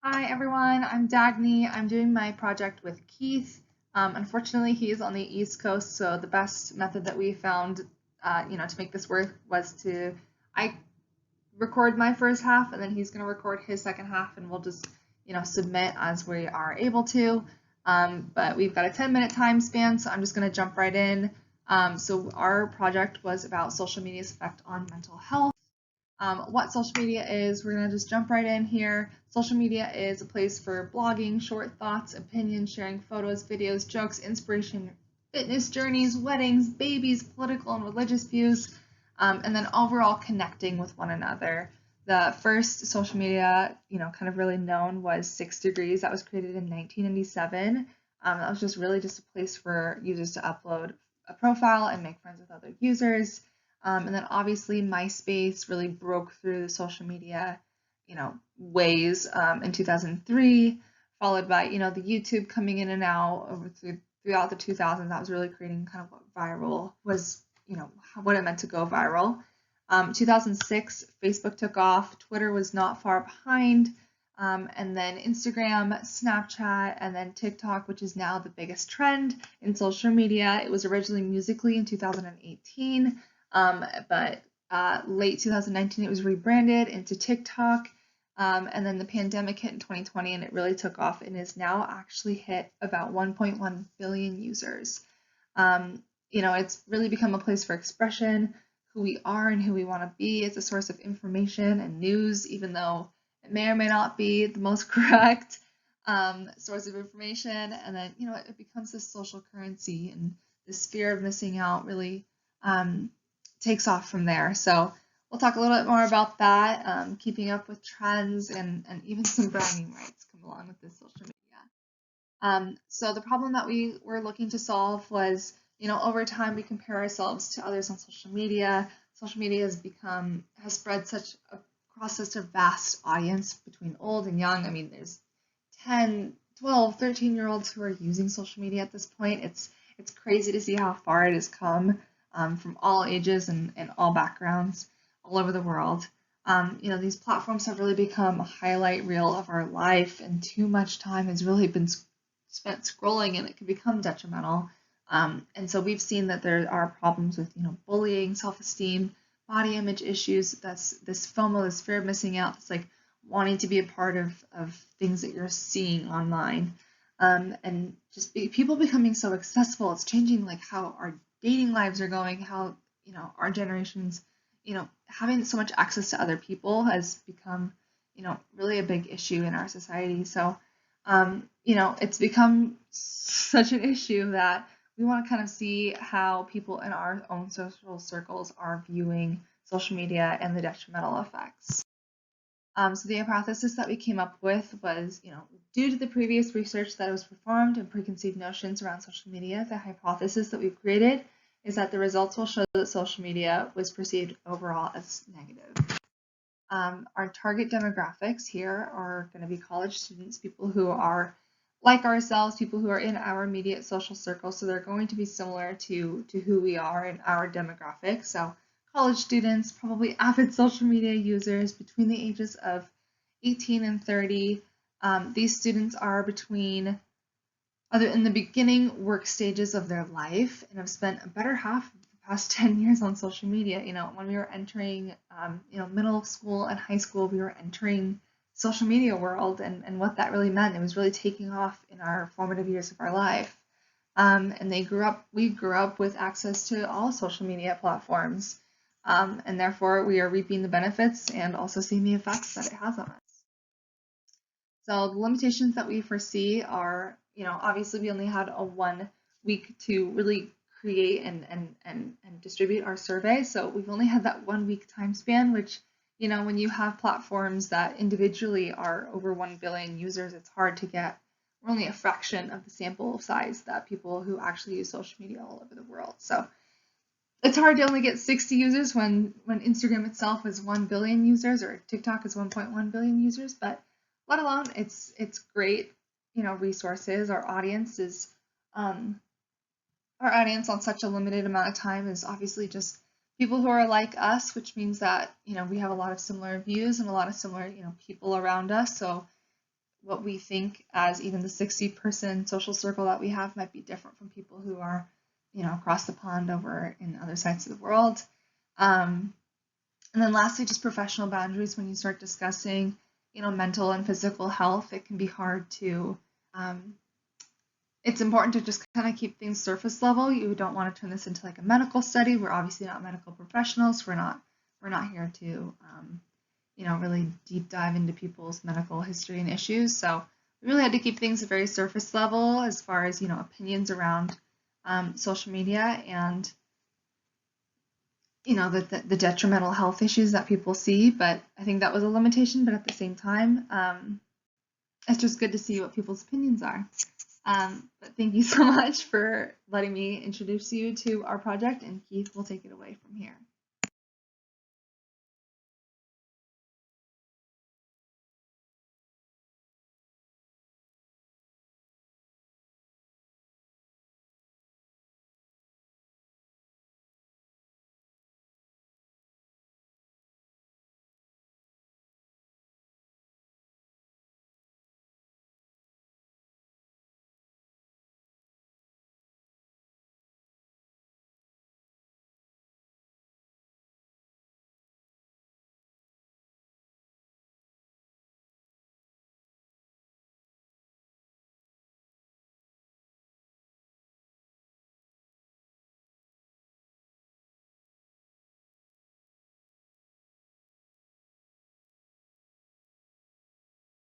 Hi everyone, I'm Dagny. I'm doing my project with Keith. Unfortunately, he is on the East Coast, so the best method that we found, to make this work was I record my first half, and then he's going to record his second half, and we'll just, submit as we are able to. But we've got a 10-minute time span, so I'm just going to jump right in. So our project was about social media's effect on mental health. What social media is, we're going to just jump right in here. Social media is a place for blogging, short thoughts, opinions, sharing photos, videos, jokes, inspiration, fitness journeys, weddings, babies, political and religious views, and then overall connecting with one another. The first social media, kind of really known was 6 Degrees. That was created in 1997. That was just a place for users to upload a profile and make friends with other users. And then obviously MySpace really broke through the social media, ways in 2003, followed by, the YouTube coming in and out throughout the 2000s. That was really creating kind of what viral was, what it meant to go viral. 2006, Facebook took off. Twitter was not far behind. And then Instagram, Snapchat, and then TikTok, which is now the biggest trend in social media. It was originally Musical.ly in 2018. But late 2019, it was rebranded into TikTok. And then the pandemic hit in 2020 and it really took off and is now actually hit about 1.1 billion users. It's really become a place for expression, who we are and who we want to be. It's a source of information and news, even though it may or may not be the most correct source of information. And then, it becomes this social currency, and this fear of missing out really takes off from there. So we'll talk a little bit more about that, keeping up with trends, and even some bragging rights come along with this social media. So the problem that we were looking to solve was, over time we compare ourselves to others on social media. Social media has spread across such a vast audience between old and young. I mean, there's 10, 12, 13-year-olds who are using social media at this point. It's crazy to see how far it has come, from all ages and all backgrounds all over the world. These platforms have really become a highlight reel of our life, and too much time has really been spent scrolling, and it can become detrimental. And so we've seen that there are problems with, bullying, self-esteem, body image issues. That's this FOMO, this fear of missing out. It's like wanting to be a part of things that you're seeing online. And just people becoming so accessible. It's changing like how our dating lives are going, how, our generations, having so much access to other people has become, really a big issue in our society. So, it's become such an issue that we want to kind of see how people in our own social circles are viewing social media and the detrimental effects. So the hypothesis that we came up with was, due to the previous research that was performed and preconceived notions around social media, the hypothesis that we've created is that the results will show that social media was perceived overall as negative. Our target demographics here are going to be college students, people who are like ourselves, people who are in our immediate social circle, so they're going to be similar to who we are in our demographics. So college students, probably avid social media users between the ages of 18 and 30. These students are in the beginning work stages of their life and have spent a better half of the past 10 years on social media. When we were entering, middle school and high school, we were entering social media world, and what that really meant. It was really taking off in our formative years of our life. And we grew up with access to all social media platforms. And therefore we are reaping the benefits and also seeing the effects that it has on us. So the limitations that we foresee are, obviously we only had a 1 week to really create and distribute our survey. So we've only had that 1 week time span, which, when you have platforms that individually are over 1 billion users, it's hard to get. We're only a fraction of the sample size that people who actually use social media all over the world. So it's hard to only get 60 users when Instagram itself is 1 billion users, or TikTok is 1.1 billion users, but let alone it's great, resources. Our audience on such a limited amount of time is obviously just people who are like us, which means that, we have a lot of similar views and a lot of similar, people around us. So what we think as even the 60-person social circle that we have might be different from people who are, across the pond over in other sides of the world. And then lastly, just professional boundaries. When you start discussing, mental and physical health, it can be hard to, it's important to just kind of keep things surface level. You don't want to turn this into like a medical study. We're obviously not medical professionals. We're not here to, really deep dive into people's medical history and issues. So we really had to keep things very surface level as far as, opinions around social media and, the detrimental health issues that people see. But I think that was a limitation. But at the same time, it's just good to see what people's opinions are. But thank you so much for letting me introduce you to our project, and Keith will take it away from here.